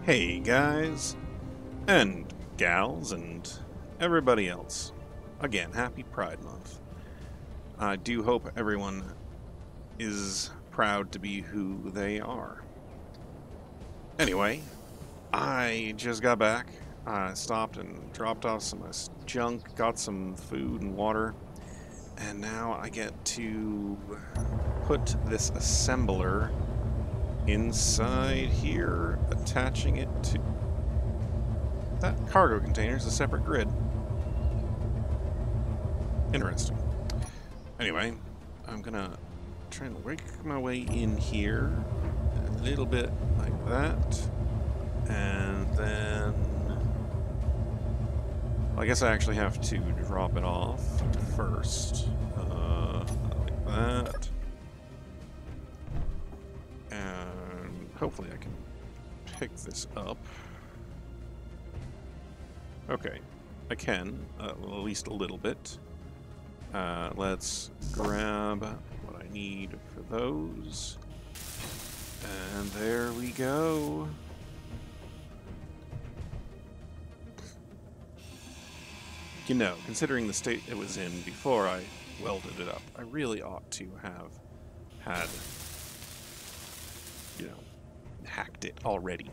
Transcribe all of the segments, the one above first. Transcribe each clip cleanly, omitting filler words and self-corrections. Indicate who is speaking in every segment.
Speaker 1: Hey guys, and gals, and everybody else. Again, happy Pride Month. I do hope everyone is proud to be who they are. Anyway, I just got back. I stopped and dropped off some junk, got some food and water, and now I get to put this assembler inside here, attaching it to that cargo container is a separate grid. Interesting. Anyway, I'm gonna try and work my way in here a little bit like that, and then well, I guess I actually have to drop it off first, like that. And hopefully I can pick this up. Okay, I can, at least a little bit. Let's grab what I need for those. And there we go. You know, considering the state it was in before I welded it up, I really ought to have had, you know, hacked it already.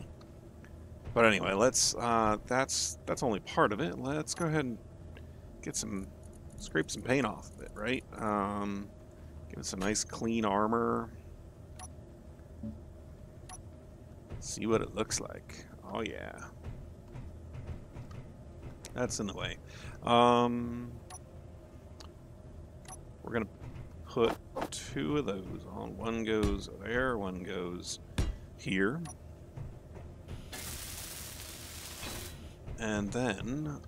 Speaker 1: But anyway, let's that's only part of it. Let's go ahead and scrape some paint off of it, right? Give it some nice clean armor. See what it looks like. Oh yeah. That's in the way. We're gonna put two of those on. One goes there, one goes here. And then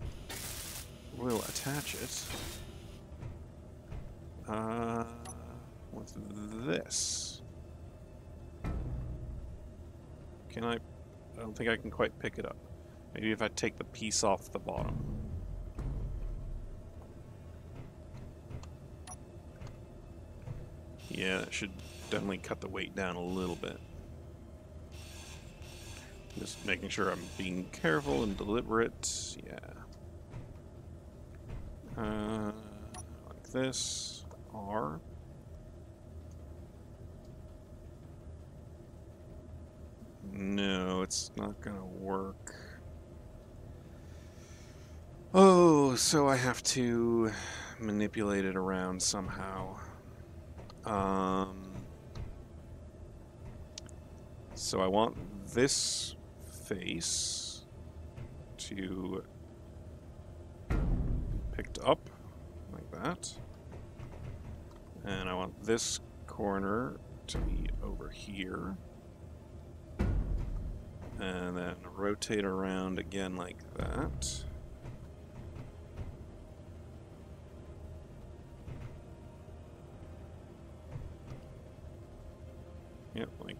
Speaker 1: we'll attach it with this. Can I don't think I can quite pick it up. Maybe if I take the piece off the bottom. Yeah, that should definitely cut the weight down a little bit. Just making sure I'm being careful and deliberate. Yeah. Like this. R. No, it's not gonna work. Oh, so I have to manipulate it around somehow. So I want this face to be picked up like that, and I want this corner to be over here, and then rotate around again like that. Yep, like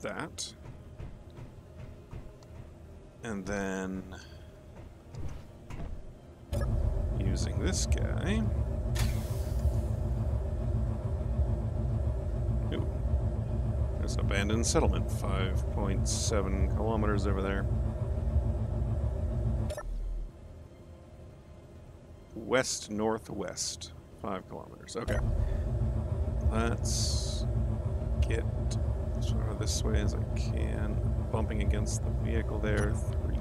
Speaker 1: that. And then using this guy. Ooh, there's an abandoned settlement, 5.7 kilometers over there. West-northwest, 5 kilometers. Okay. Let's get as far this way as I can. Bumping against the vehicle there. 3.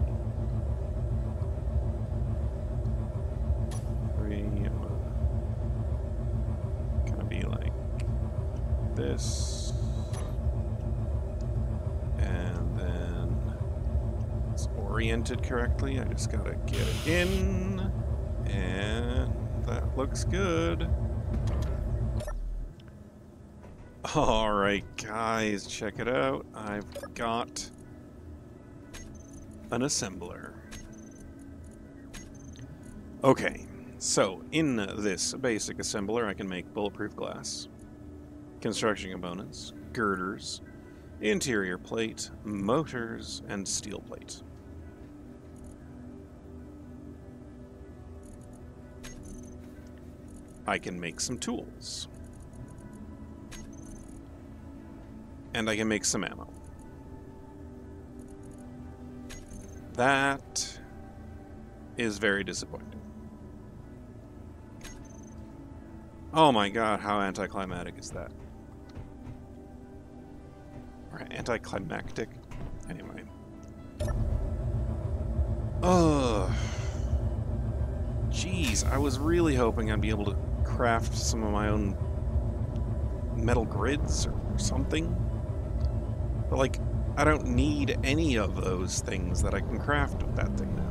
Speaker 1: Gonna be like this. And then it's oriented correctly. I just gotta get it in. And that looks good. Alright guys, check it out. I've got an assembler. Okay, so in this basic assembler I can make bulletproof glass, construction components, girders, interior plate, motors, and steel plate. I can make some tools. And I can make some ammo. That is very disappointing. Oh my god, how anticlimactic is that? Or anticlimactic? Anyway. Ugh. Jeez, I was really hoping I'd be able to craft some of my own metal grids or something. But, like, I don't need any of those things that I can craft with that thing now.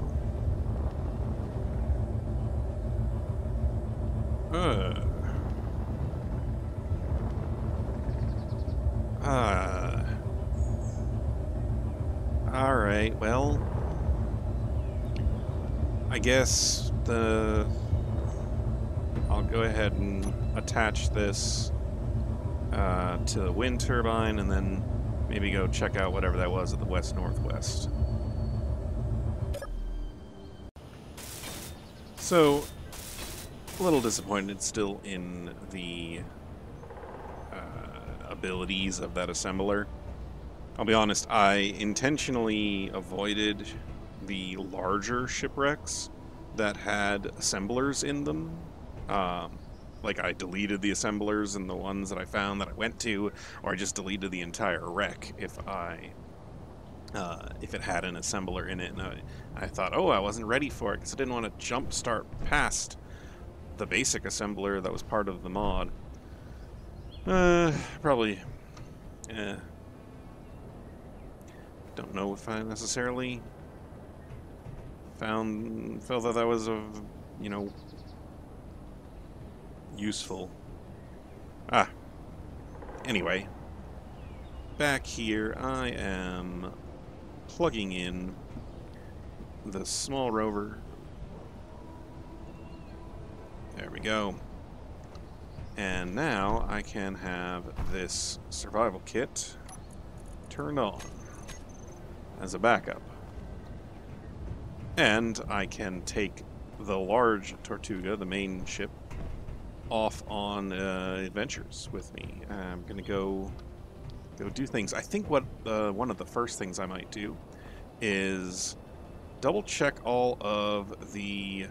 Speaker 1: Alright, well, I guess I'll go ahead and attach this to the wind turbine and then maybe go check out whatever that was at the west-northwest. So, a little disappointed still in the abilities of that assembler. I'll be honest, I intentionally avoided the larger shipwrecks that had assemblers in them. Like, I deleted the assemblers and the ones that I found that I went to, or I just deleted the entire wreck if it had an assembler in it. And I thought, oh, I wasn't ready for it because I didn't want to jump start past the basic assembler that was part of the mod. Probably, don't know if I necessarily felt that that was useful. Anyway, back here I am plugging in the small rover. There we go. And now I can have this survival kit turned on as a backup. And I can take the large Tortuga, the main ship, off on adventures with me. I'm gonna go do things. I think what one of the first things I might do is double check all of the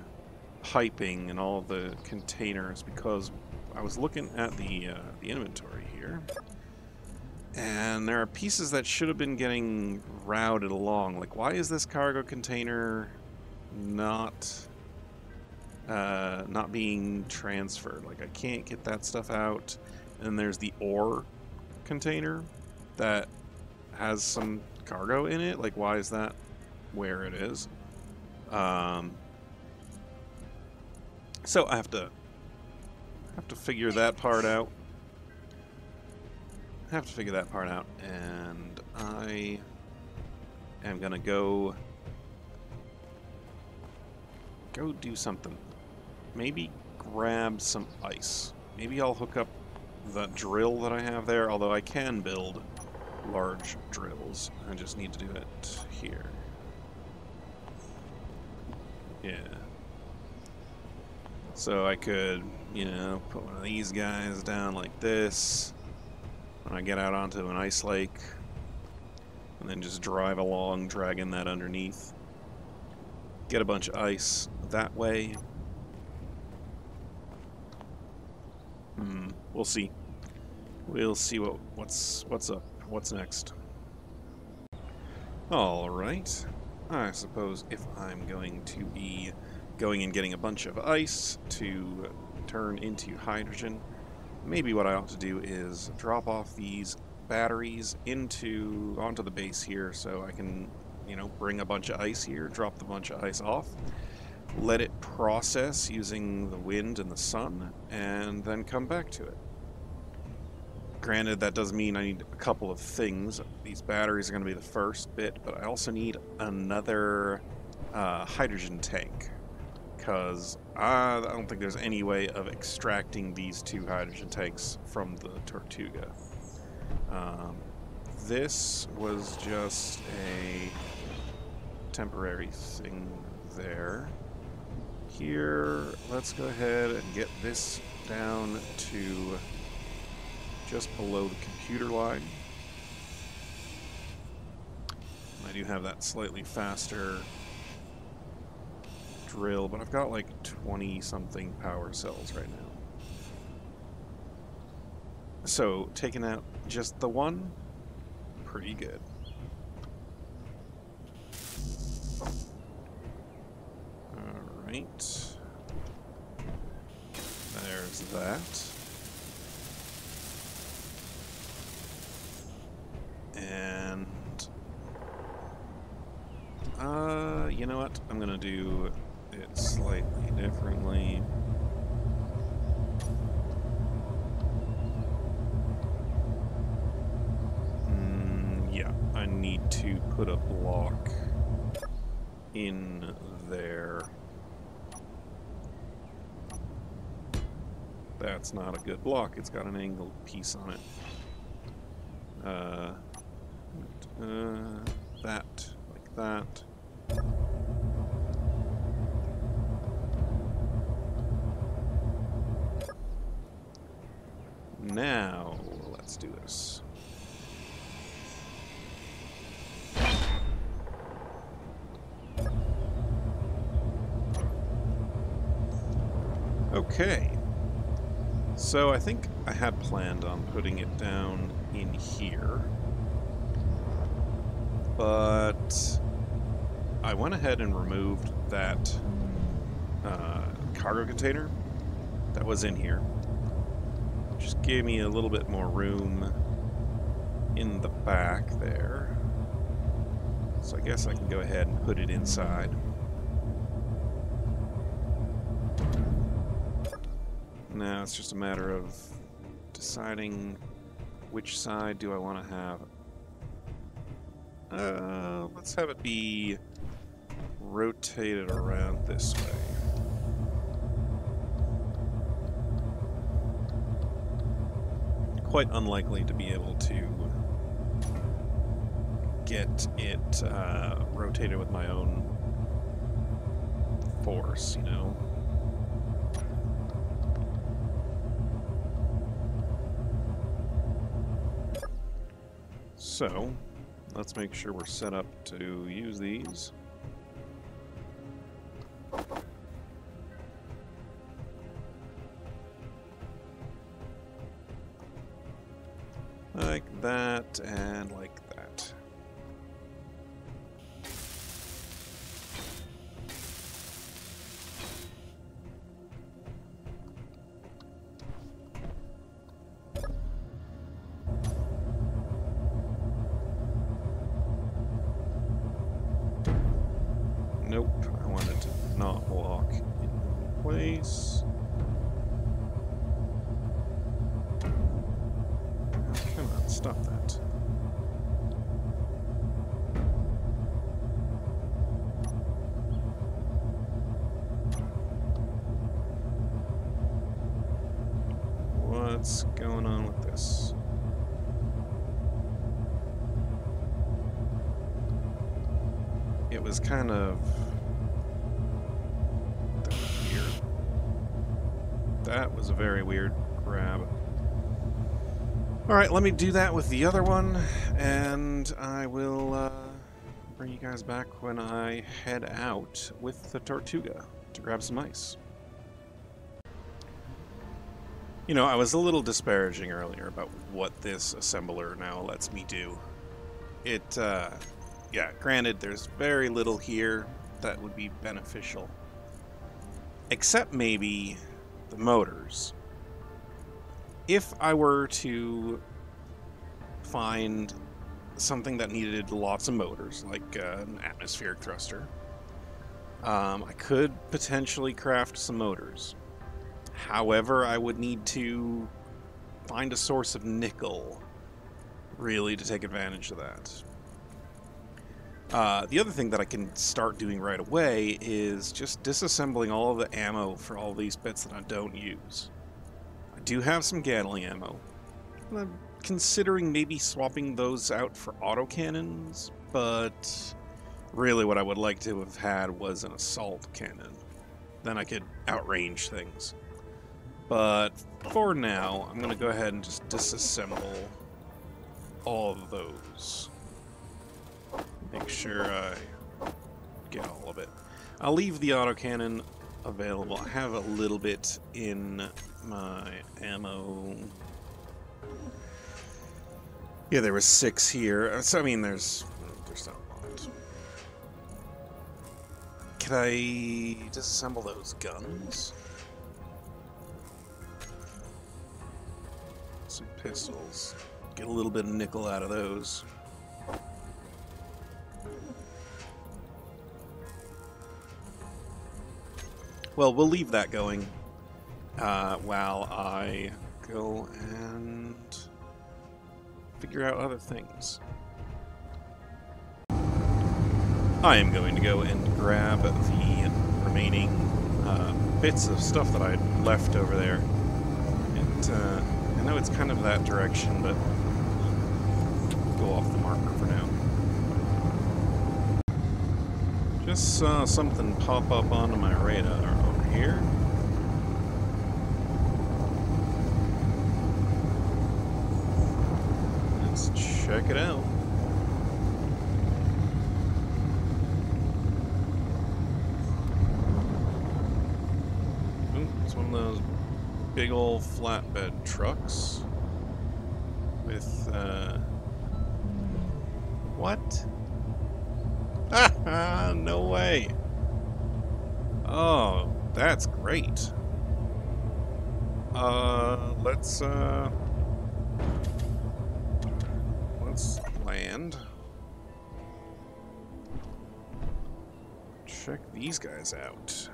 Speaker 1: piping and all of the containers, because I was looking at the inventory here, and there are pieces that should have been getting routed along. Like, why is this cargo container not being transferred? Like, I can't get that stuff out. And there's the ore container that has some cargo in it. Like, why is that where it is? So I have to figure that part out. And I am gonna go do something. Maybe grab some ice. Maybe I'll hook up the drill that I have there, although I can build large drills. I just need to do it here. Yeah. So I could, put one of these guys down like this when I get out onto an ice lake, and then just drive along, dragging that underneath. Get a bunch of ice that way. We'll see. We'll see what's up. What's next? All right. I suppose if I'm going to be going and getting a bunch of ice to turn into hydrogen, maybe what I ought to do is drop off these batteries onto the base here, so I can, bring a bunch of ice here, drop the bunch of ice off, let it process using the wind and the sun, and then come back to it. Granted, that does mean I need a couple of things. These batteries are going to be the first bit, but I also need another hydrogen tank, because I don't think there's any way of extracting these two hydrogen tanks from the Tortuga. This was just a temporary thing there. Here, let's go ahead and get this down to just below the computer line. My do have that slightly faster drill, but I've got like 20-something power cells right now. So, taking out just the one, pretty good. Alright. There's that. And... you know what? I'm gonna do it slightly differently. Yeah, I need to put a block in there. That's not a good block. It's got an angled piece on it. That, like that. Now, let's do this. Okay. So I think I had planned on putting it down in here, but I went ahead and removed that cargo container that was in here. Just gave me a little bit more room in the back there. So I guess I can go ahead and put it inside. Now it's just a matter of deciding which side do I want to have. Let's have it be rotated around this way. Quite unlikely to be able to get it rotated with my own force, you know? So, let's make sure we're set up to use these. Like that, and like that. Nope, I want it to not lock in place. Come on, stop that. What's going on with this? It was kind of weird. That was a very weird grab. Alright, let me do that with the other one, and I will bring you guys back when I head out with the Tortuga to grab some ice. You know, I was a little disparaging earlier about what this assembler now lets me do. It, yeah, granted, there's very little here that would be beneficial. Except maybe the motors. If I were to find something that needed lots of motors, like an atmospheric thruster, I could potentially craft some motors. However, I would need to find a source of nickel, really, to take advantage of that. The other thing that I can start doing right away is just disassembling all of the ammo for all these bits that I don't use. I do have some Gatling ammo. I'm considering maybe swapping those out for autocannons, but really what I would like to have had was an assault cannon. Then I could outrange things. But for now, I'm going to go ahead and just disassemble all of those. Make sure I get all of it. I'll leave the autocannon available. I have a little bit in my ammo. Yeah, there was 6 here. So, I mean, there's not a lot. Can I disassemble those guns? Some pistols. Get a little bit of nickel out of those. Well, we'll leave that going while I go and figure out other things. I am going to go and grab the remaining bits of stuff that I left over there. I know it's kind of that direction, but go off the marker for now. Just saw something pop up onto my radar over here. Let's check it out. Ooh, it's one of those big old flatbed trucks with, what? Haha, no way. Oh, that's great. Let's land. Check these guys out.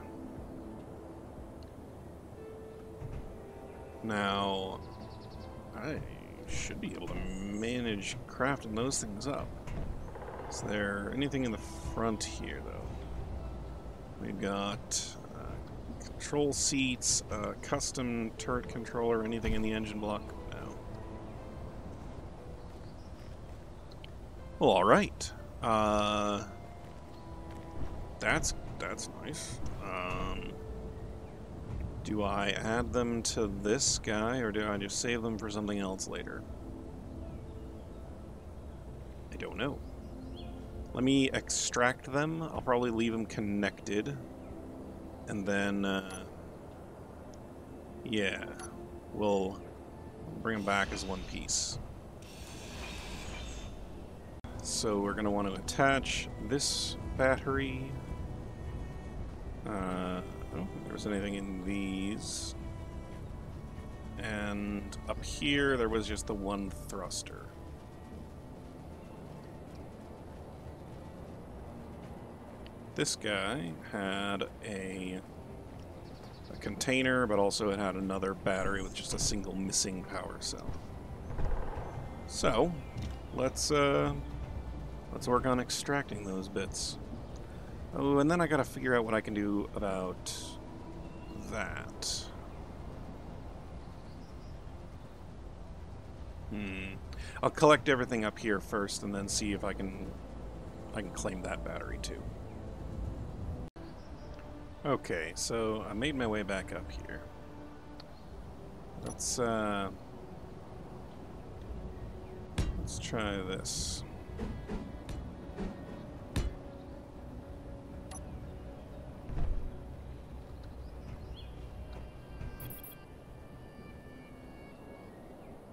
Speaker 1: Now, I should be able to manage crafting those things up. Is there anything in the front here, though? We've got control seats, custom turret controller, anything in the engine block? No. Well, all right. That's nice. Do I add them to this guy, or do I just save them for something else later? I don't know. Let me extract them. I'll probably leave them connected. And then, yeah, we'll bring them back as one piece. So we're going to want to attach this battery. I don't think there was anything in these. And up here, there was just the one thruster. This guy had a container, but also it had another battery with just a single missing power cell. So, let's work on extracting those bits. Oh, and then I gotta figure out what I can do about that. I'll collect everything up here first, and then see if I can claim that battery too. Okay, so I made my way back up here. Let's try this.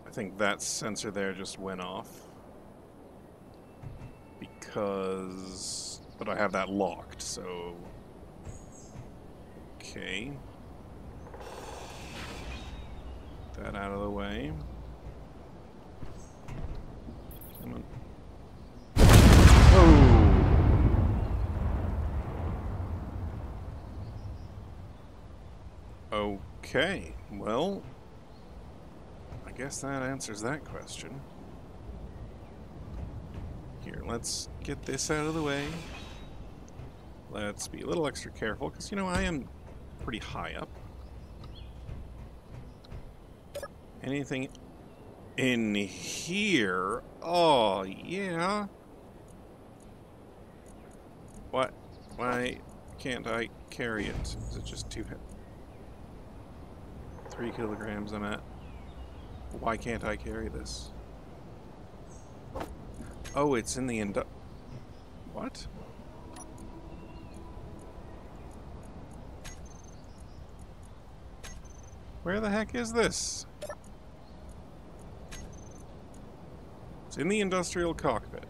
Speaker 1: I think that sensor there just went off because, but I have that locked, so okay. That out of the way. Come on. Oh. Okay, well, I guess that answers that question. Here, let's get this out of the way. Let's be a little extra careful, because, you know, I am pretty high up. Anything in here? Oh, yeah. What? Why can't I carry it? Is it just too heavy? 3 kilograms I'm at. Why can't I carry this? Oh, it's in the What? Where the heck is this? It's in the industrial cockpit.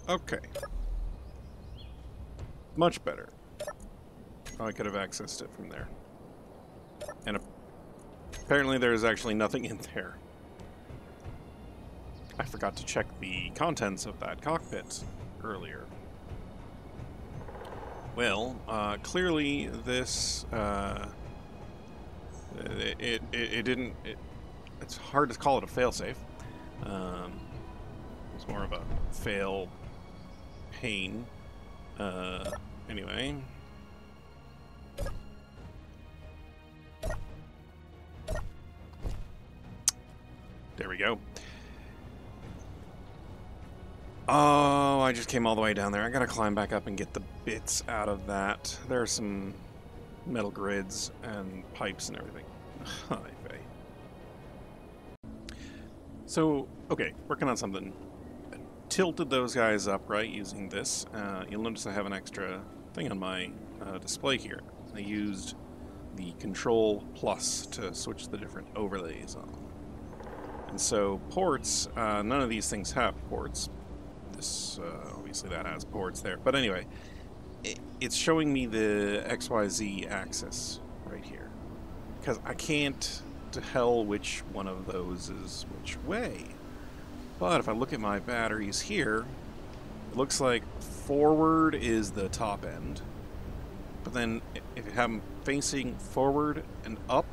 Speaker 1: Okay. Much better. Oh, I could have accessed it from there. And apparently there is actually nothing in there. I forgot to check the contents of that cockpit earlier. Well, clearly this, it didn't, it's hard to call it a failsafe. It's more of a fail pane. Anyway. There we go. Oh, I just came all the way down there. I gotta climb back up and get the bits out of that. There are some metal grids and pipes and everything. Hi, Faye. So, okay, working on something. I tilted those guys up, right, using this. You'll notice I have an extra thing on my display here. I used the Control Plus to switch the different overlays on. And so ports, none of these things have ports. This, obviously that has ports there. But anyway, it's showing me the XYZ axis right here. Because I can't tell which one of those is which way. But if I look at my batteries here, it looks like forward is the top end. But then if you have them facing forward and up,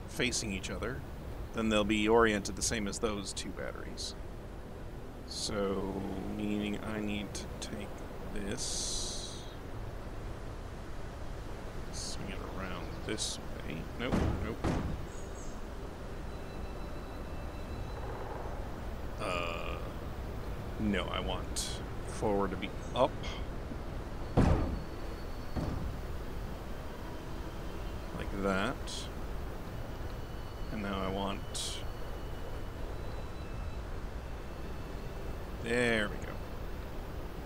Speaker 1: facing each other, then they'll be oriented the same as those two batteries. So, meaning I need to take this, swing it around this way. Nope, nope. No, I want forward to be up. Like that. And now I want... There we go.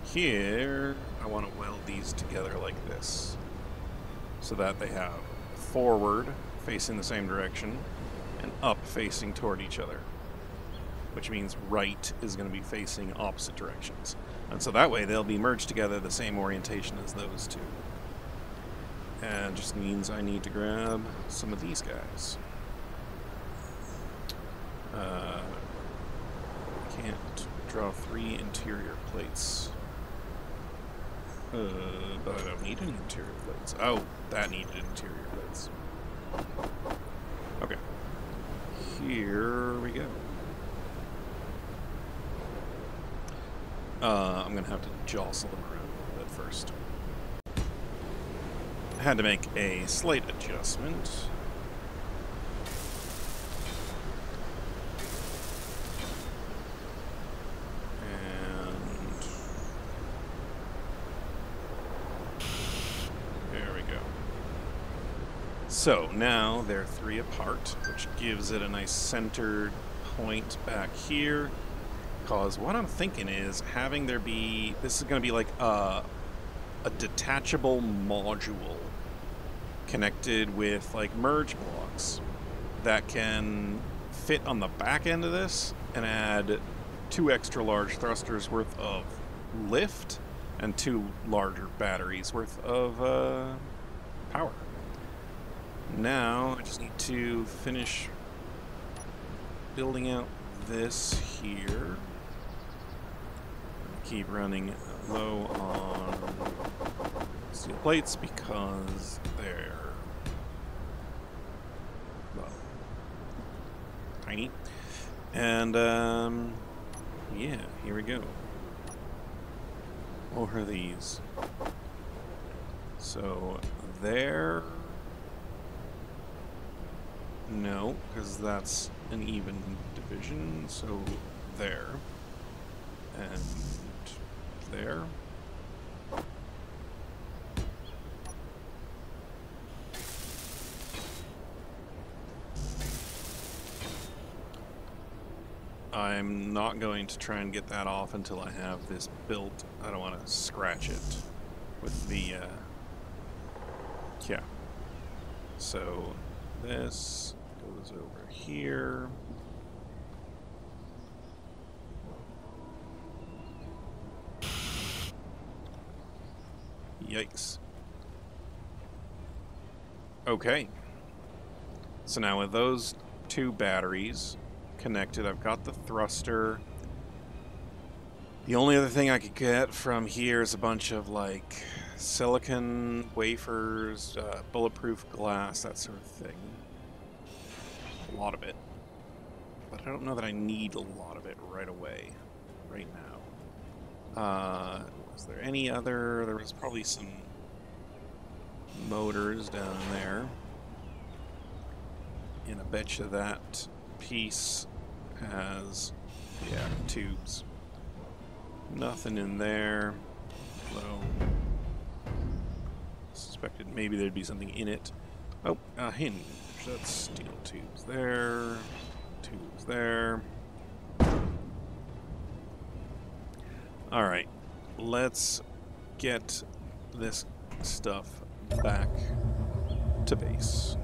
Speaker 1: Here, I want to weld these together like this. So that they have forward facing the same direction and up facing toward each other. Which means right is going to be facing opposite directions. And so that way they'll be merged together the same orientation as those two. And just means I need to grab some of these guys. Can't draw 3 interior plates. But I don't need any interior plates. Oh, that needed interior plates. Okay. Here we go. I'm gonna have to jostle them around a little bit first. I had to make a slight adjustment. So now they're 3 apart, which gives it a nice centered point back here. Because what I'm thinking is having there be, this is going to be like a detachable module connected with like merge blocks that can fit on the back end of this and add 2 extra large thrusters worth of lift and 2 larger batteries worth of power. Now, I just need to finish building out this here. Keep running low on steel plates because they're, well, tiny. And, yeah, here we go. What are these? So, there... No, because that's an even division, so there. And there. I'm not going to try and get that off until I have this built. I don't want to scratch it with the, yeah. So this goes over here. Yikes. Okay. So now with those two batteries connected, I've got the thruster. The only other thing I could get from here is a bunch of like silicon wafers, bulletproof glass, that sort of thing. A lot of it. But I don't know that I need a lot of it right away, right now. Was there any other? There was probably some motors down there. And I bet you that piece has, yeah, tubes. Nothing in there. Although, suspected maybe there'd be something in it. Oh, a hinge. That's steel tubes there. Tubes there. Alright. Let's get this stuff back to base.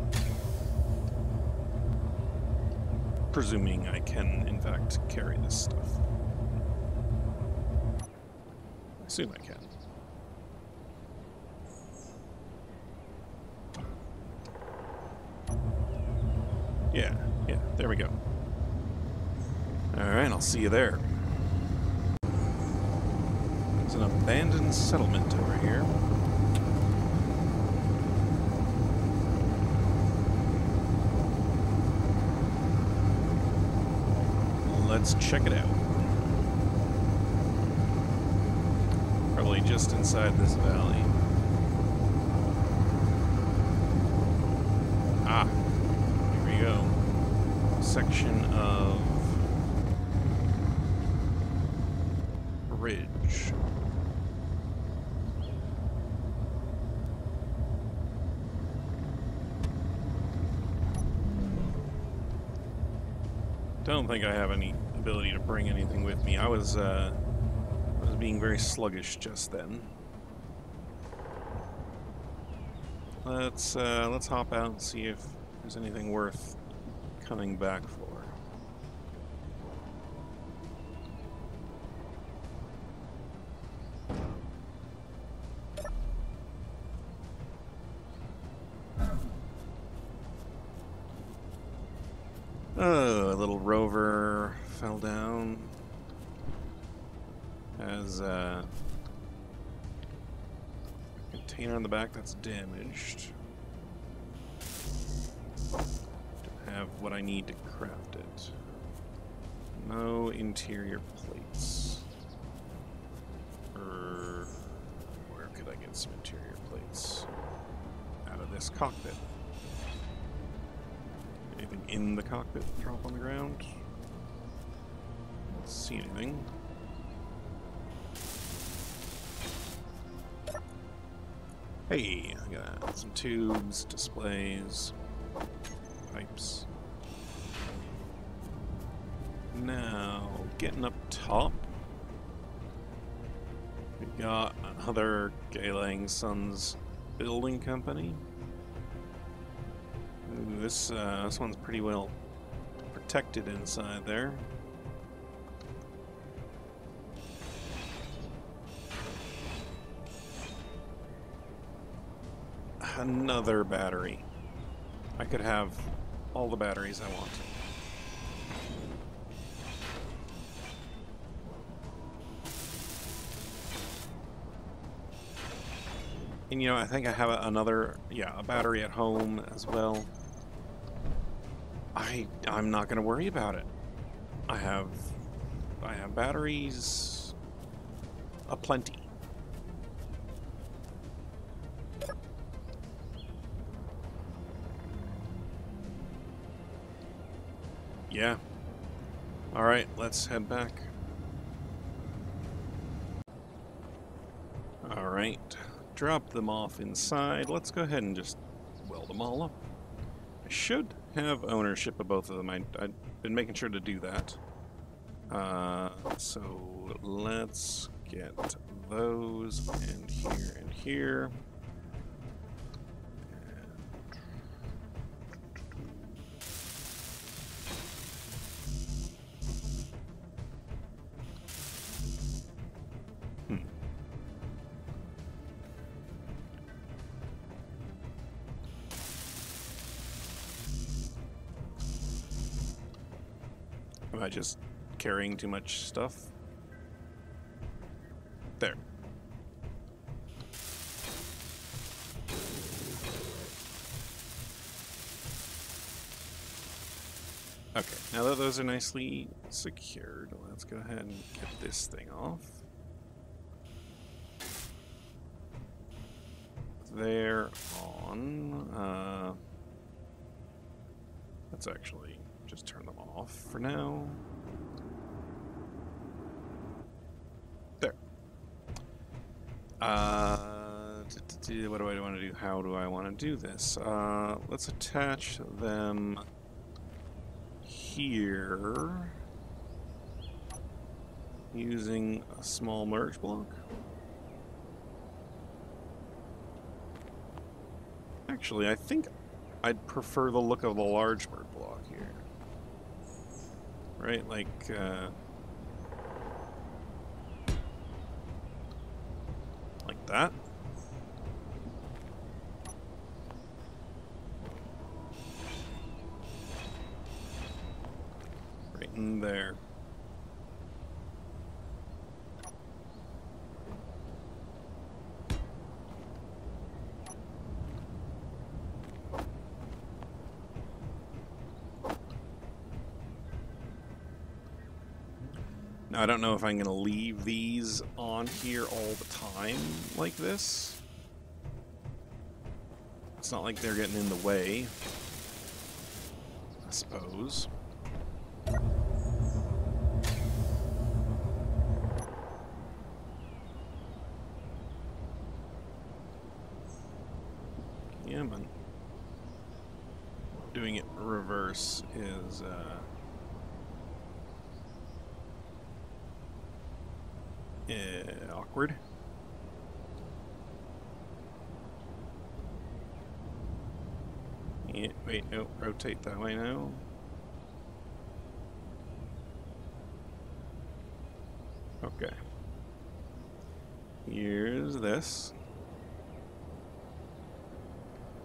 Speaker 1: Presuming I can, in fact, carry this stuff. I assume I can. Yeah, there we go. Alright, I'll see you there. There's an abandoned settlement over here. Let's check it out. Probably just inside this valley. Ah, here we go. Section of bridge. Don't think I have any ability to bring anything with me. I was being very sluggish just then. Let's hop out and see if there's anything worth coming back for. Oh, a little rover fell down. Has a container on the back that's damaged. Don't have what I need to craft it. No interior plates. Where could I get some interior plates? Out of this cockpit. Anything in the cockpit drop on the ground? Don't see anything. Hey, I got some tubes, displays, pipes. Now, getting up top, we got another Galang Sons building company. Ooh, this one's pretty well protected inside there. Another battery. I could have all the batteries I want. And you know, I think I have a battery at home as well. I'm not going to worry about it. I have batteries aplenty. Yeah. Alright, let's head back. Alright, drop them off inside. Let's go ahead and just weld them all up. I should have ownership of both of them. I've been making sure to do that. So let's get those and here and here. Am I just carrying too much stuff? There. Okay, now that those are nicely secured, let's go ahead and get this thing off. They're on. Let's actually just turn them off for now. There. What do I want to do? How do I want to do this? Let's attach them here using a small merge block. Actually, I think I'd prefer the look of the large merge block here. Right, like, like that. Right in there. Now, I don't know if I'm going to leave these on here all the time like this. It's not like they're getting in the way, I suppose. Yeah, man. Doing it reverse is, awkward. Yeah, wait, no, rotate that way now. Okay. Here's this.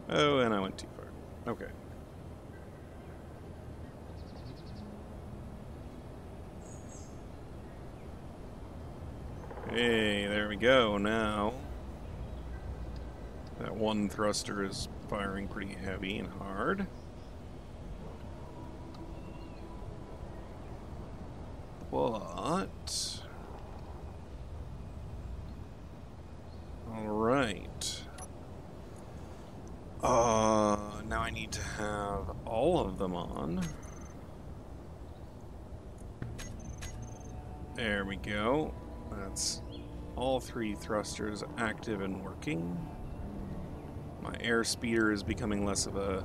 Speaker 1: Oh, and I went too far. Okay. Hey, there we go. Now, that one thruster is firing pretty heavy and hard. But... Alright. Now I need to have all of them on. There we go. That's all three thrusters active and working. My air speeder is becoming less of a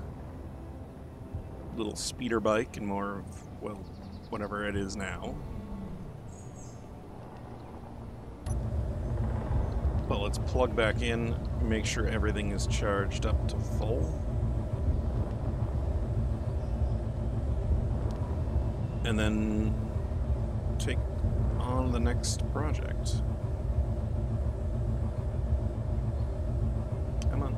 Speaker 1: little speeder bike and more of, well, whatever it is now. But let's plug back in, make sure everything is charged up to full. And then take on the next project. Come on.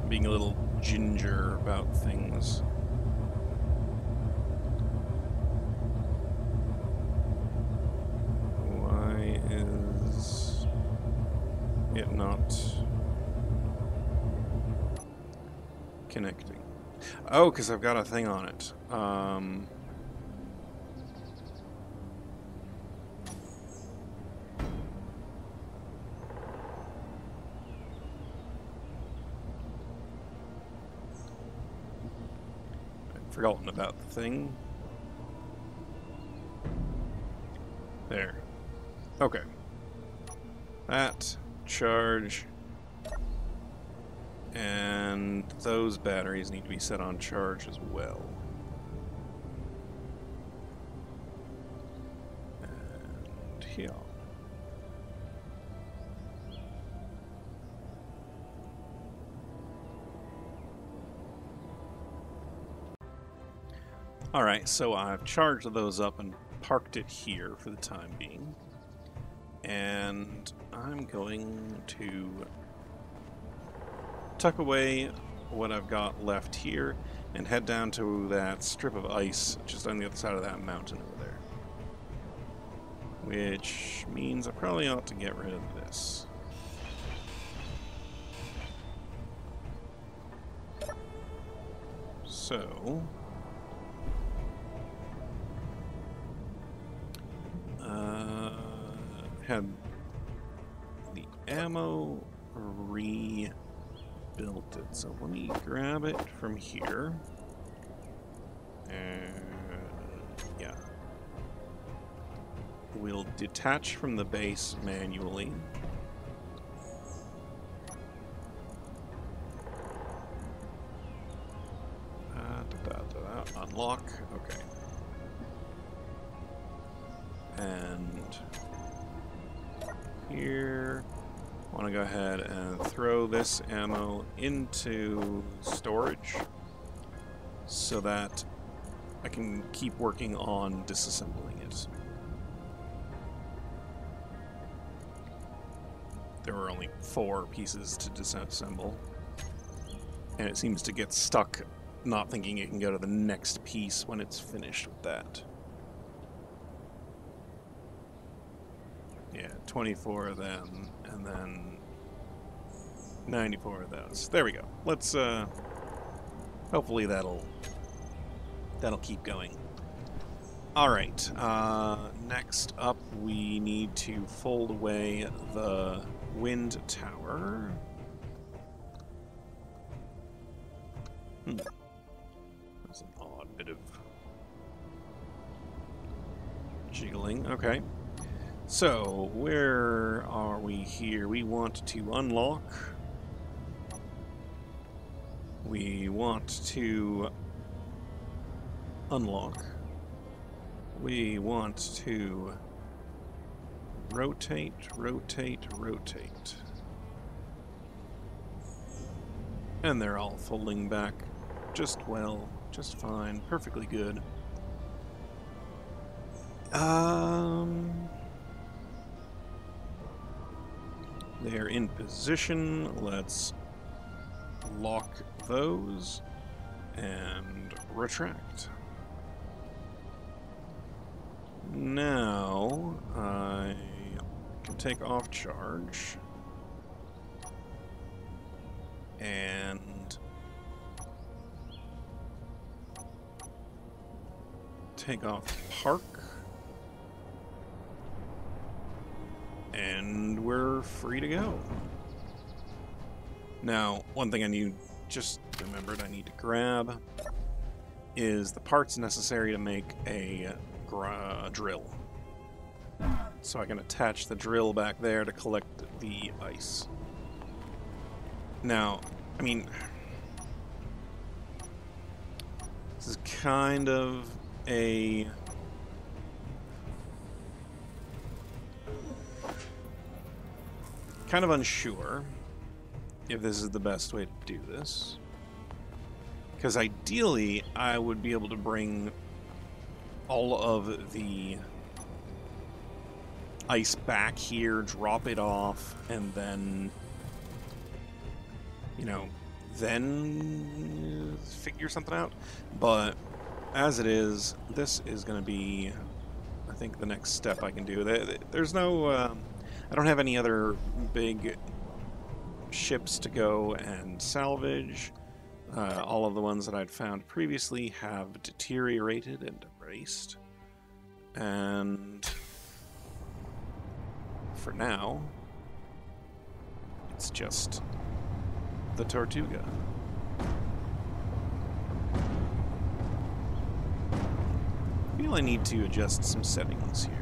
Speaker 1: I'm being a little ginger about things. Why is it not connecting? Oh, because I've got a thing on it. Forgotten about the thing. There. Okay. That, charge, and those batteries need to be set on charge as well. here. Alright, so I've charged those up and parked it here for the time being. And I'm going to tuck away what I've got left here and head down to that strip of ice just on the other side of that mountain over there. Which means I probably ought to get rid of this. So... had the ammo rebuilt it, so let me grab it from here. And yeah, we'll detach from the base manually. Unlock, okay. And here, I want to go ahead and throw this ammo into storage so that I can keep working on disassembling it. There were only 4 pieces to disassemble, and it seems to get stuck not thinking it can go to the next piece when it's finished with that. Yeah, 24 of them, and then 94 of those. There we go. Let's, hopefully that'll keep going. Alright, next up we need to fold away the wind tower. That's an odd bit of jiggling. Okay. So, where are we here? We want to unlock. We want to unlock. We want to rotate, rotate, rotate. And they're all folding back just well, just fine, perfectly good. They're in position. Let's lock those and retract. Now I can take off charge and take off park. And we're free to go. Now, one thing I just remembered I need to grab is the parts necessary to make a drill. So I can attach the drill back there to collect the ice. Now, I mean, this is kind of a... kind of unsure if this is the best way to do this. Because ideally, I would be able to bring all of the ice back here, drop it off, and then, you know, then figure something out. But as it is, this is going to be, I think, the next step I can do. There's no... I don't have any other big ships to go and salvage. All of the ones that I'd found previously have deteriorated and erased. And for now, it's just the Tortuga. I feel I need to adjust some settings here.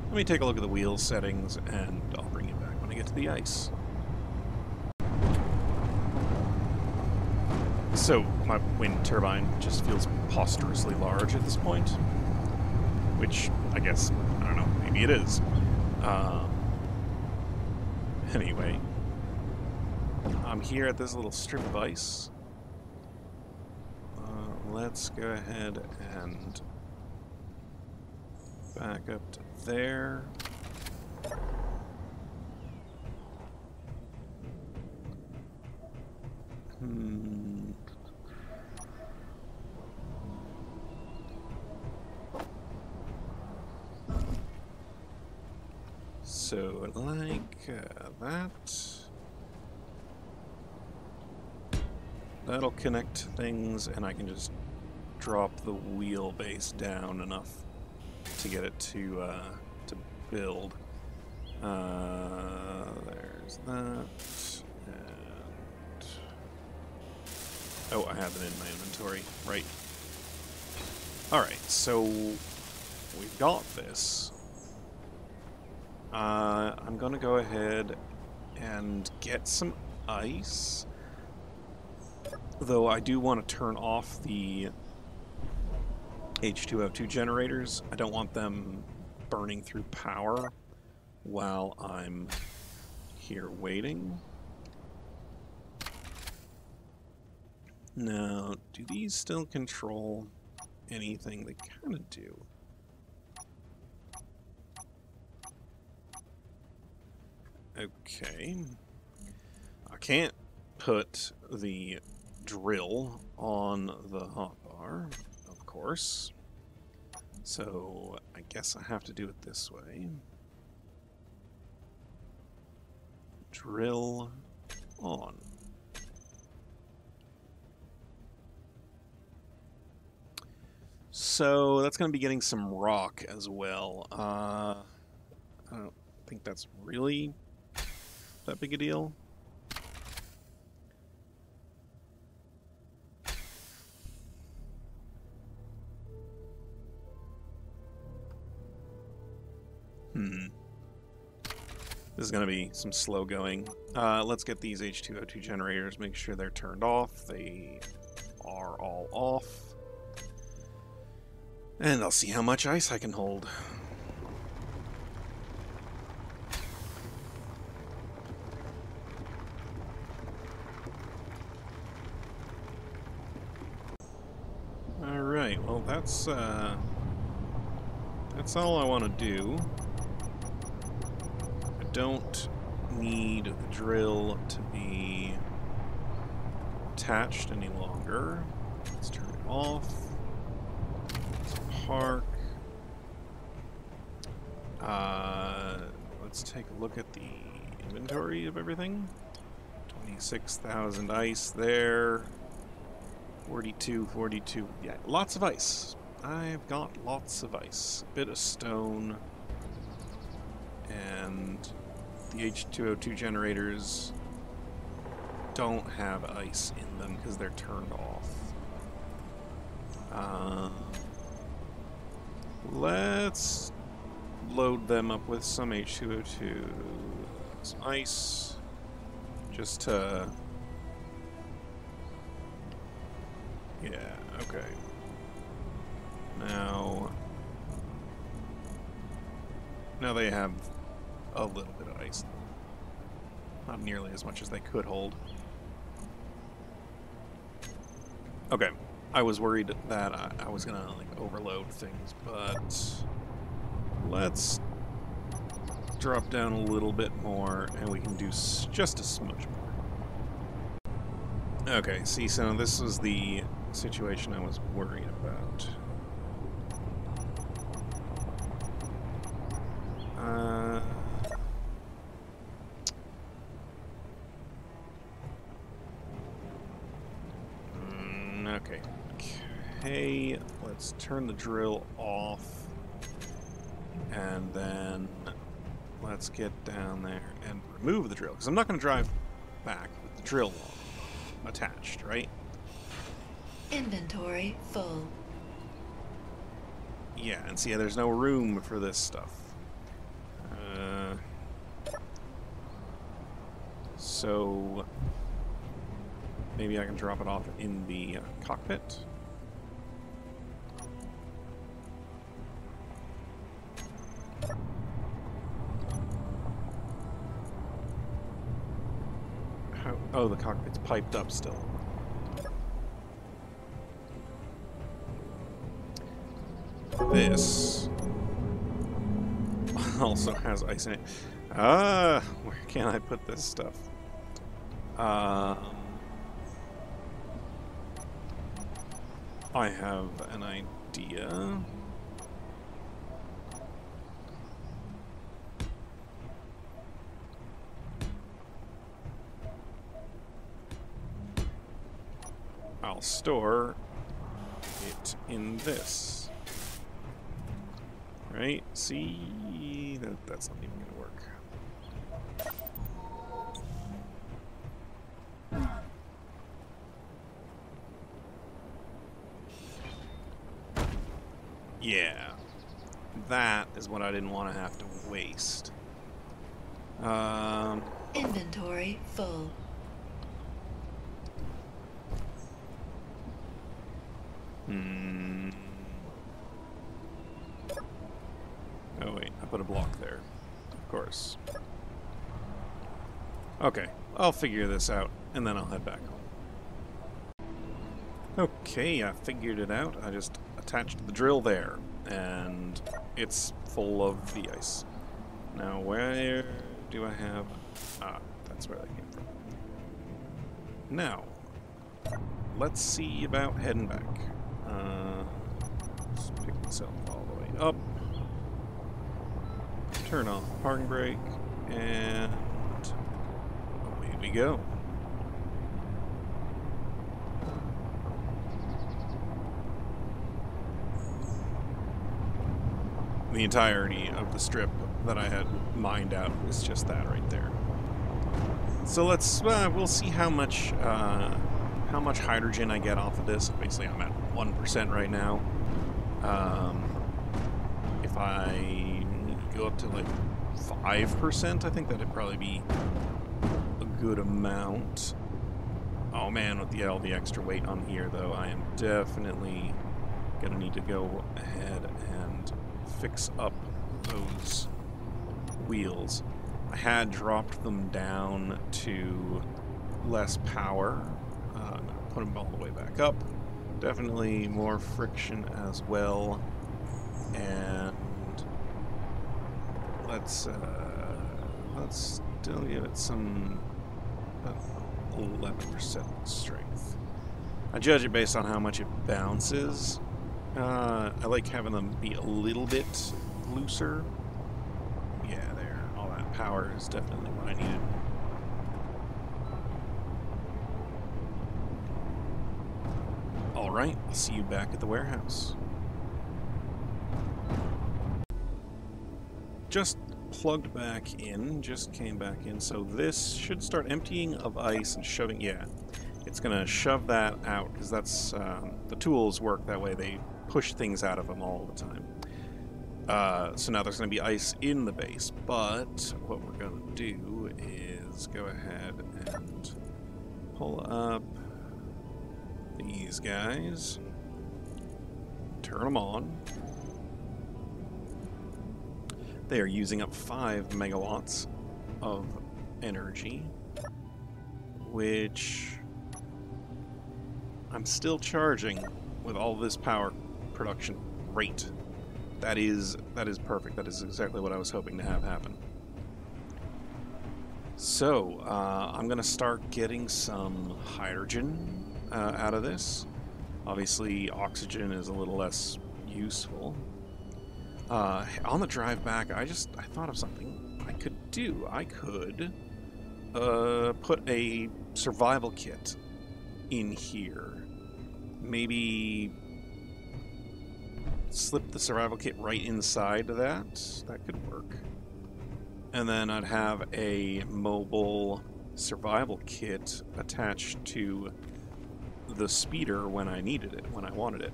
Speaker 1: Let me take a look at the wheel settings, and I'll bring you back when I get to the ice. So, my wind turbine just feels preposterously large at this point. Which, I guess, I don't know, maybe maybe it is. Anyway, I'm here at this little strip of ice. Let's go ahead and back up to there. So, like that. That'll connect things, and I can just drop the wheelbase down enough to get it to build. There's that. And oh, I have it in my inventory. Right. Alright, so we've got this. I'm gonna go ahead and get some ice. Though I do want to turn off the H2O2 generators. I don't want them burning through power while I'm here waiting. Now, do these still control anything? They kind of do. Okay. I can't put the drill on the hotbar, of course. So I guess I have to do it this way. Drill on. So that's going to be getting some rock as well. I don't think that's really that big a deal. This is going to be some slow going. Let's get these H2O2 generators, make sure they're turned off. They are all off. And I'll see how much ice I can hold. Alright, well that's all I want to do. I don't need the drill to be attached any longer. Let's turn it off. Let's park. Let's take a look at the inventory of everything. 26,000 ice there. 42. Yeah, lots of ice. I've got lots of ice. A bit of stone. And the H2O2 generators don't have ice in them because they're turned off. Let's load them up with some H2O2, some ice, just to... Yeah, okay. Now they have a little bit of ice. Not nearly as much as they could hold. Okay. I was worried that I was gonna like overload things, but let's drop down a little bit more and we can do just a smudge more. Okay, see, so this was the situation I was worried about. Okay, let's turn the drill off, and then let's get down there and remove the drill, because I'm not going to drive back with the drill attached, right?
Speaker 2: Inventory full.
Speaker 1: Yeah, and see, there's no room for this stuff. So maybe I can drop it off in the cockpit. Oh, the cockpit's piped up still. This also has ice in it. Where can I put this stuff? I have an idea. I'll store it in this. Right? See? That's not even going to work. Yeah. That is what I didn't want to have to waste.
Speaker 2: Inventory full.
Speaker 1: Oh wait, I put a block there. Of course. Okay, I'll figure this out, and then I'll head back home. Okay, I figured it out. I just attached the drill there, and it's full of the ice. Now, where do I have... Ah, that's where that came from. Now, let's see about heading back. Let's pick myself all the way up. Turn off the parking brake, and away we go. The entirety of the strip that I had mined out is just that right there. So let's we'll see how much hydrogen I get off of this. Basically, I'm at 1% right now. If I go up to like 5%, I think that'd probably be a good amount. Oh man, with all the extra weight on here, though, I am definitely gonna need to go ahead and fix up those wheels. I had dropped them down to less power. Put them all the way back up. Definitely more friction as well. And let's still give it some 11% strength. I judge it based on how much it bounces. I like having them be a little bit looser. Yeah, there. All that power is definitely what I needed. Alright, I'll see you back at the warehouse. Just plugged back in, just came back in, so this should start emptying of ice and shoving, yeah. It's gonna shove that out, because that's, the tools work that way, they push things out of them all the time. So now there's gonna be ice in the base, but what we're gonna do is go ahead and pull up these guys, turn them on. They are using up 5 megawatts of energy, which I'm still charging with all this power production rate. That is perfect. That is exactly what I was hoping to have happen. So, I'm going to start getting some hydrogen out of this. Obviously, oxygen is a little less useful. On the drive back, I thought of something I could do. I could put a survival kit in here. Maybe slip the survival kit right inside that. That could work. And then I'd have a mobile survival kit attached to the speeder when I needed it, when I wanted it.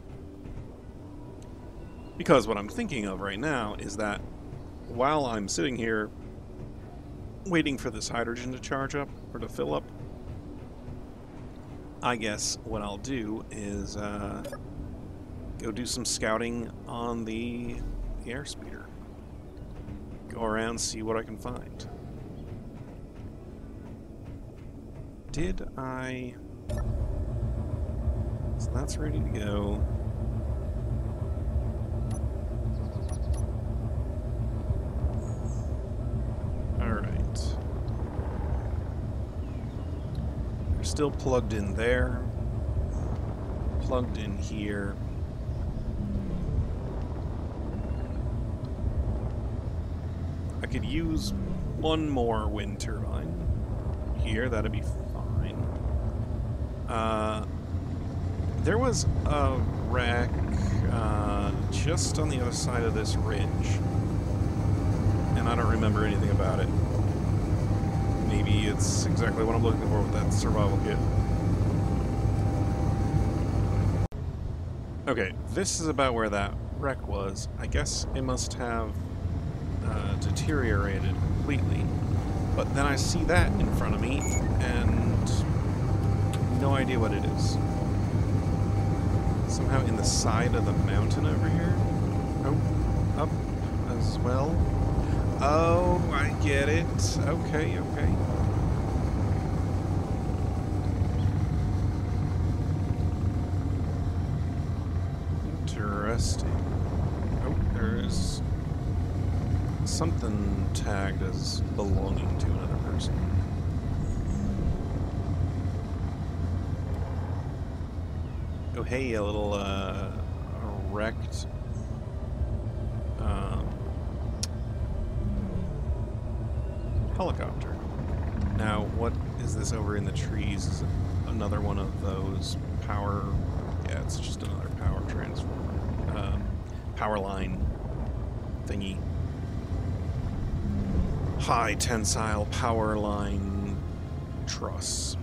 Speaker 1: Because what I'm thinking of right now is that while I'm sitting here waiting for this hydrogen to charge up, or to fill up, I guess what I'll do is go do some scouting on the airspeeder. Go around, see what I can find. did I... So that's ready to go. Alright. They're still plugged in there. Plugged in here. I could use one more wind turbine here, that'd be fine. There was a wreck just on the other side of this ridge, and I don't remember anything about it. Maybe it's exactly what I'm looking for with that survival kit. Okay, this is about where that wreck was. I guess it must have deteriorated completely. But then I see that in front of me, and no idea what it is. Somehow in the side of the mountain over here? Oh, up as well. Oh, I get it. Okay, okay. Interesting. Oh, there's something tagged as belonging to another person. Oh, hey, a little wrecked helicopter. Now, what is this over in the trees? Is it another one of those power... Yeah, it's just another power transformer. Power line thingy. High tensile power line truss.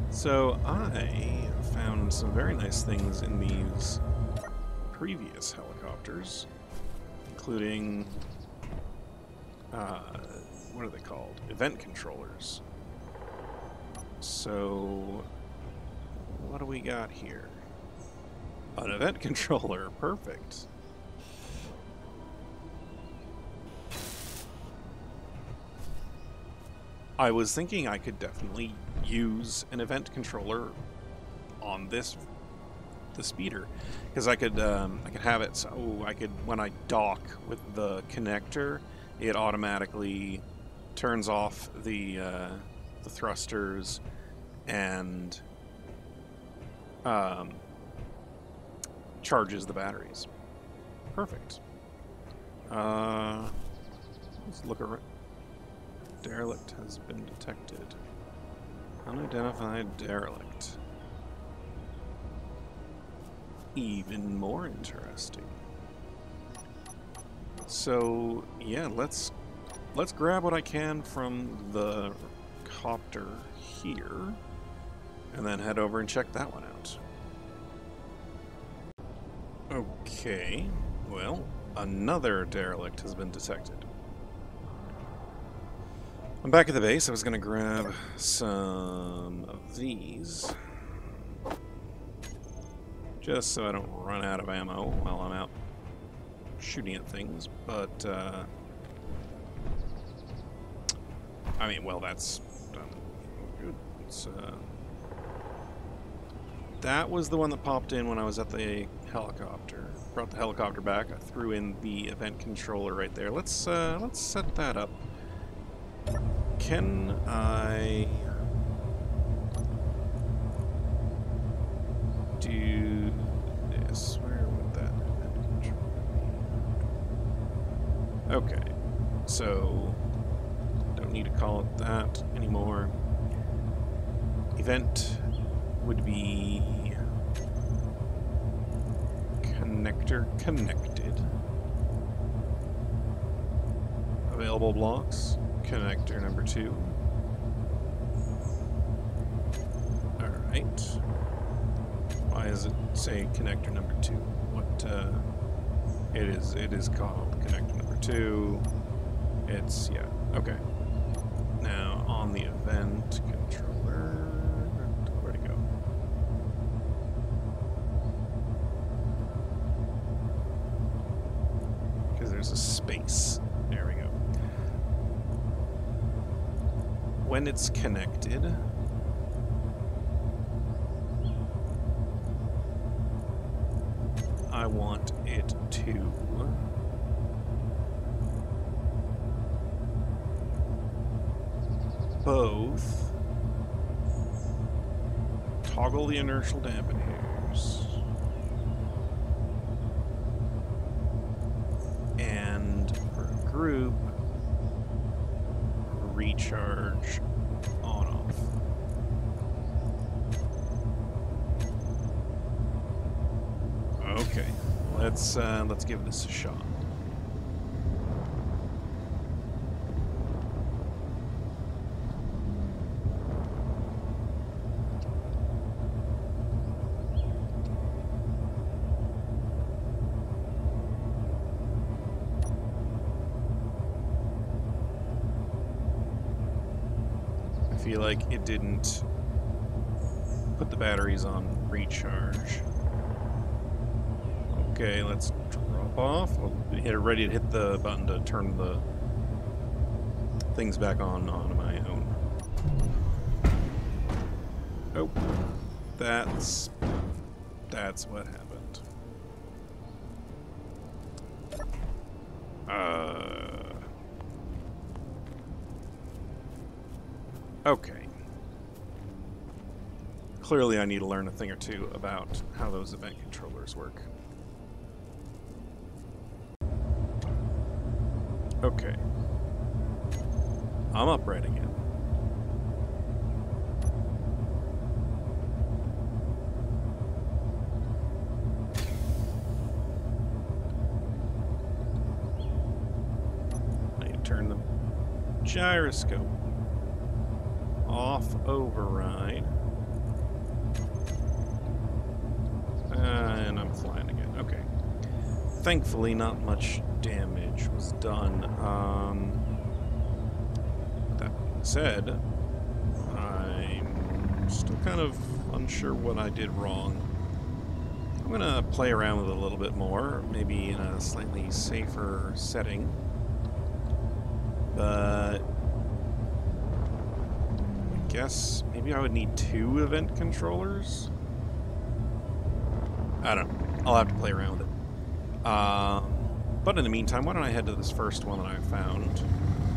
Speaker 1: So I found some very nice things in these previous helicopters, including, what are they called? Event controllers. So, what do we got here? An event controller, perfect. I was thinking I could definitely use an event controller on the speeder, because I could have it so I could, when I dock with the connector, it automatically turns off the thrusters and charges the batteries. Perfect. Let's look around. Derelict has been detected. Unidentified derelict. Even more interesting. So yeah, let's grab what I can from the copter here, and then head over and check that one out. Okay, well, another derelict has been detected. I'm back at the base. I was going to grab some of these, just so I don't run out of ammo while I'm out shooting at things, but, I mean, well, that's good. It's, that was the one that popped in when I was at the helicopter. Brought the helicopter back. I threw in the event controller right there. Let's set that up. Can I do this? Where would that event controller be? Okay, so don't need to call it that anymore. Event would be connector connected. Available blocks. Connector number 2. Alright. Why does it say connector number 2? What, it is called connector number 2. It's, yeah, okay. Now, on the event controller, where'd it go? Because there's a space. There we go. when it's connected, I want it to both toggle the inertial dampeners and for a group recharge on off. Okay, let's give this a shot. I feel like it didn't put the batteries on recharge. Okay, let's drop off. I'll hit it, ready to hit the button to turn the things back on my own. Oh, that's what happened. Okay. Clearly I need to learn a thing or two about how those event controllers work. Okay. I'm upright again. I need to turn the gyroscope off override. And I'm flying again. Okay. Thankfully, not much damage was done. That being said, I'm still kind of unsure what I did wrong. I'm gonna play around with it a little bit more, maybe in a slightly safer setting. But I guess maybe I would need 2 event controllers? I don't know. I'll have to play around with it. But in the meantime, why don't I head to this first one that I found,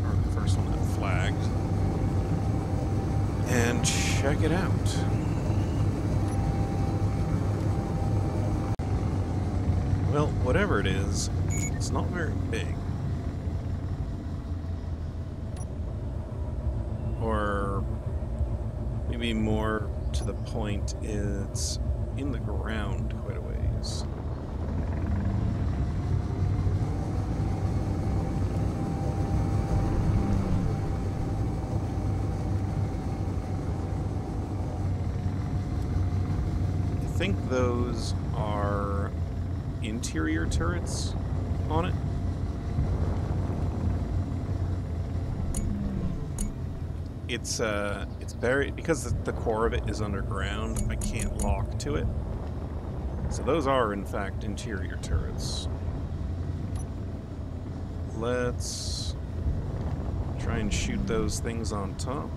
Speaker 1: or the first one that flagged, and check it out. Well, whatever it is, it's not very big. Or maybe more to the point, it's in the ground quite a ways. I think those are interior turrets on it. It's buried because the core of it is underground. I can't lock to it. So those are in fact interior turrets. Let's try and shoot those things on top.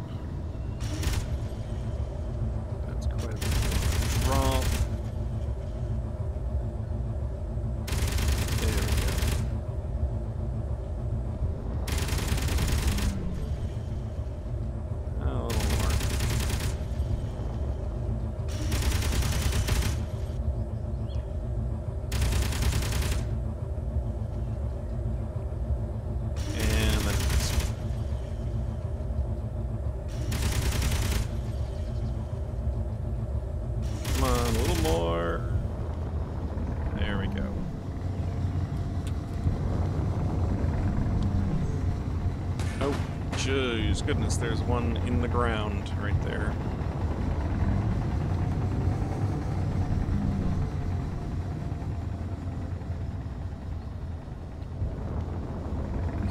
Speaker 1: That's quite a drop. There we go. A little more. And then this one. Come on, a little more. There we go. Oh, jeez, goodness, there's one in the ground right there.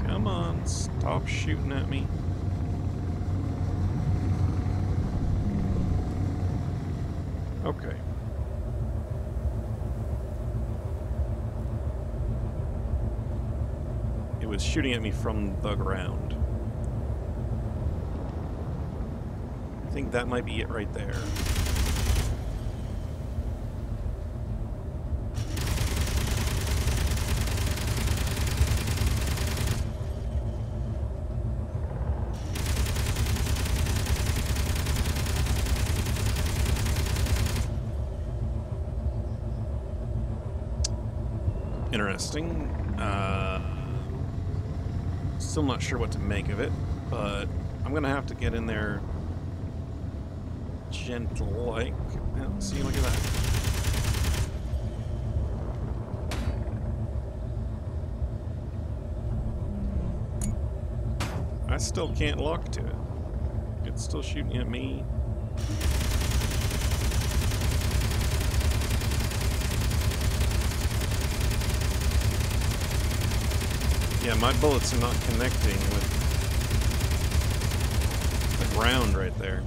Speaker 1: Come on, stop shooting at me. Okay. It was shooting at me from the ground. think that might be it right there. Interesting. Still not sure what to make of it, but I'm gonna have to get in there gentle-like. Yeah, see, look at that. I still can't lock to it. It's still shooting at me. Yeah, my bullets are not connecting with the ground right there.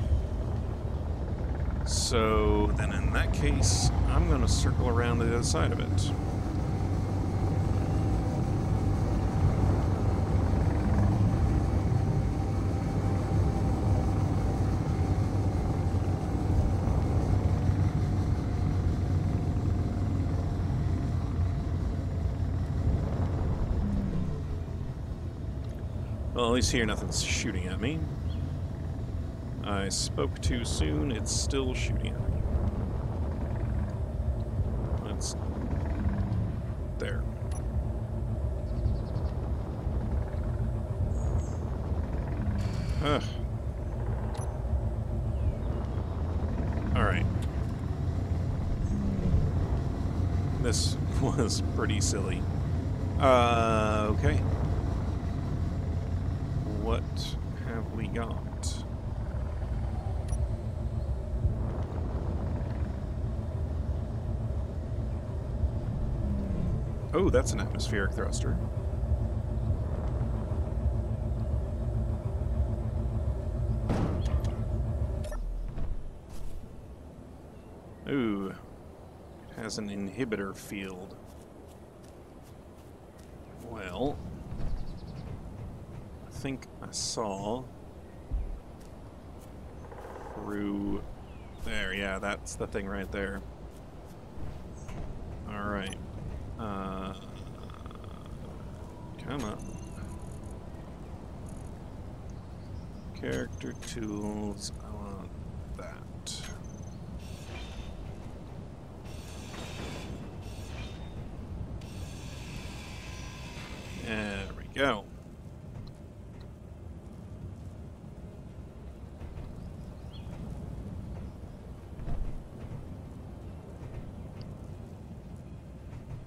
Speaker 1: So then in that case, I'm going to circle around the other side of it. Well, at least here nothing's shooting at me. I spoke too soon, it's still shooting at me. It's there. Ugh. Alright. This was pretty silly. Okay. What have we got? Oh, that's an atmospheric thruster. Ooh, it has an inhibitor field. Well, I think I saw through there. Yeah, that's the thing right there. All right. Come on. Character tools. I want that. There we go.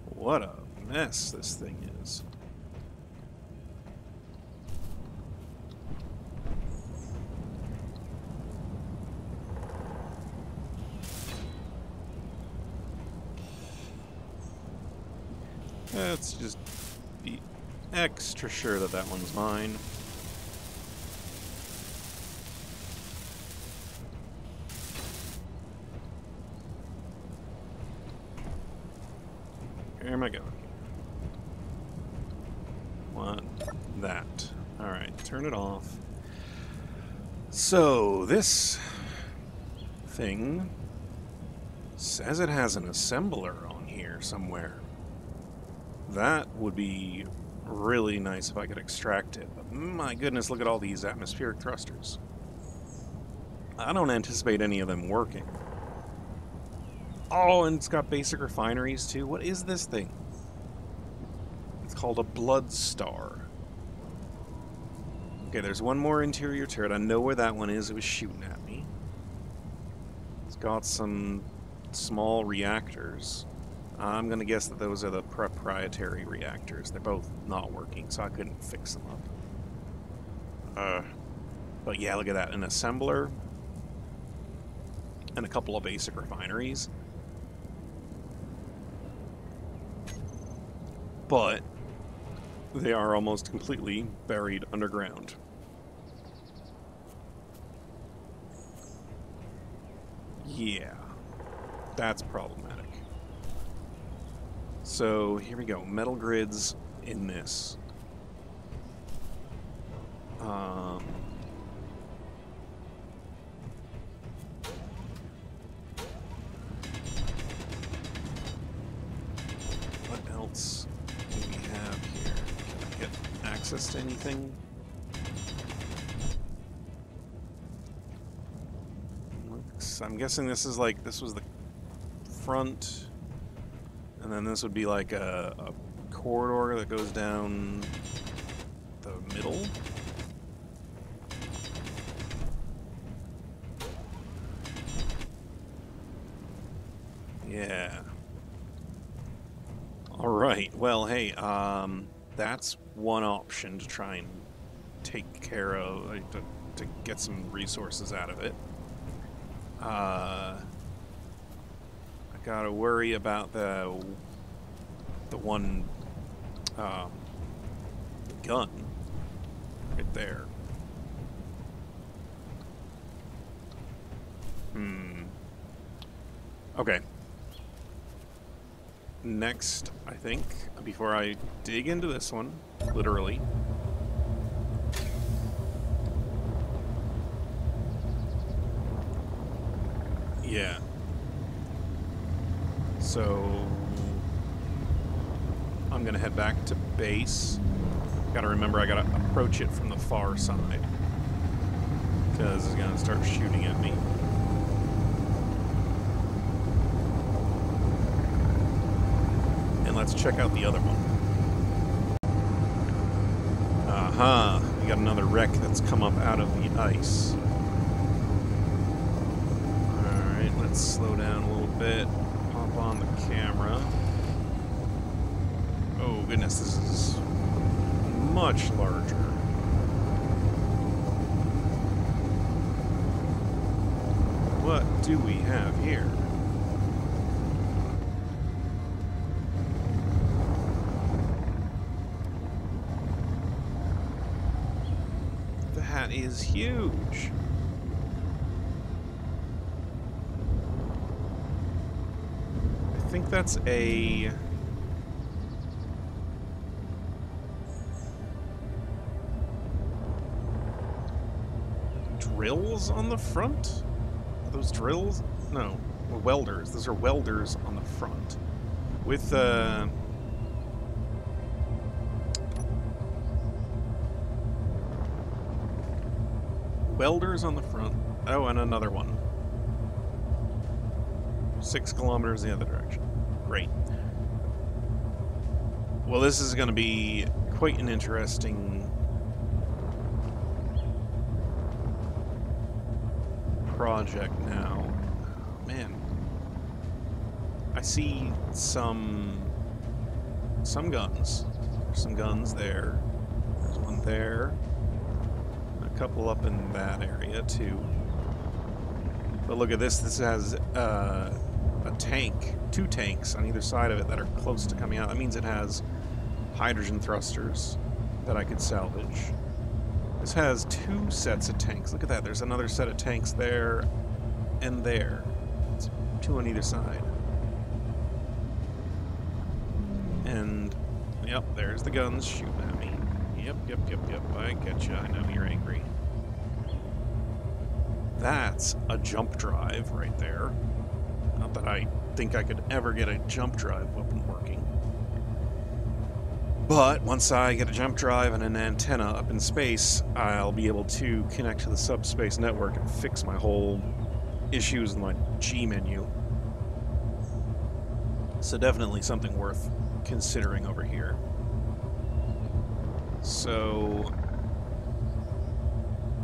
Speaker 1: What a mess this thing is. Let's just be extra sure that that one's mine. Where am I going? Want that. Alright, turn it off. So, this thing says it has an assembler on here somewhere. That would be really nice if I could extract it. But my goodness, look at all these atmospheric thrusters. I don't anticipate any of them working. Oh, and it's got basic refineries too. What is this thing? It's called a blood star. Okay, there's one more interior turret. I know where that one is. It was shooting at me. It's got some small reactors. I'm going to guess that those are the proprietary reactors. They're both not working, so I couldn't fix them up. But yeah, look at that. An assembler and a couple of basic refineries. But they are almost completely buried underground. Yeah, that's problematic. So here we go, metal grids in this. access to anything? I'm guessing this is like, this was the front, and then this would be like a corridor that goes down the middle. Yeah. Alright, well, hey, that's one option to try and take care of, to get some resources out of it. I gotta worry about the one gun right there. Okay. Next, I think, before I dig into this one, literally, yeah. So I'm gonna head back to base. Gotta remember I gotta approach it from the far side, because it's gonna start shooting at me. And let's check out the other one. Aha! We got another wreck that's come up out of the ice. Alright, let's slow down a little bit. Pop on the camera. Oh goodness, this is much larger. What do we have here? That is huge. I think that's a drills on the front? Are those drills? No, welders. Those are welders on the front. With welders on the front. Oh, and another one. 6 kilometers the other direction. Great. Well, this is going to be quite an interesting project now. Oh, man. I see some guns. There's some guns there. There's one there. A couple up in that area too. But look at this. This has a tank, 2 tanks on either side of it that are close to coming out. That means it has hydrogen thrusters that I could salvage. This has 2 sets of tanks. Look at that. There's another set of tanks there and there. It's 2 on either side. And, yep, there's the guns shooting at me. Yep. I get you. I know you're angry. That's a jump drive right there. Not that I think I could ever get a jump drive weapon working. But once I get a jump drive and an antenna up in space, I'll be able to connect to the subspace network and fix my whole issues in my G menu. So definitely something worth considering over here. So,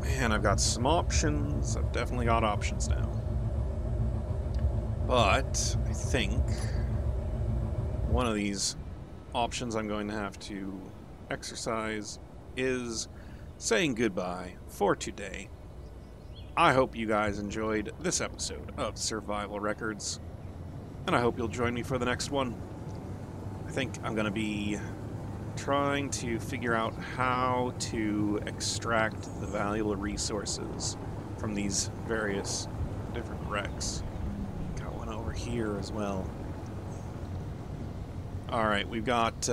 Speaker 1: man, I've got some options. I've definitely got options now. But I think one of these options I'm going to have to exercise is saying goodbye for today. I hope you guys enjoyed this episode of Survival Records, and I hope you'll join me for the next one. I think I'm going to be trying to figure out how to extract the valuable resources from these various different wrecks. Got one over here as well. Alright, we've got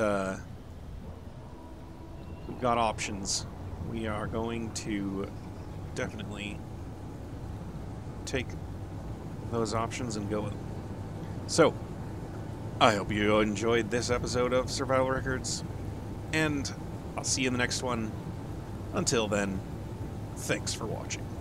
Speaker 1: options. We are going to definitely take those options and go with them. So, I hope you enjoyed this episode of Survival Records, and I'll see you in the next one. Until then, thanks for watching.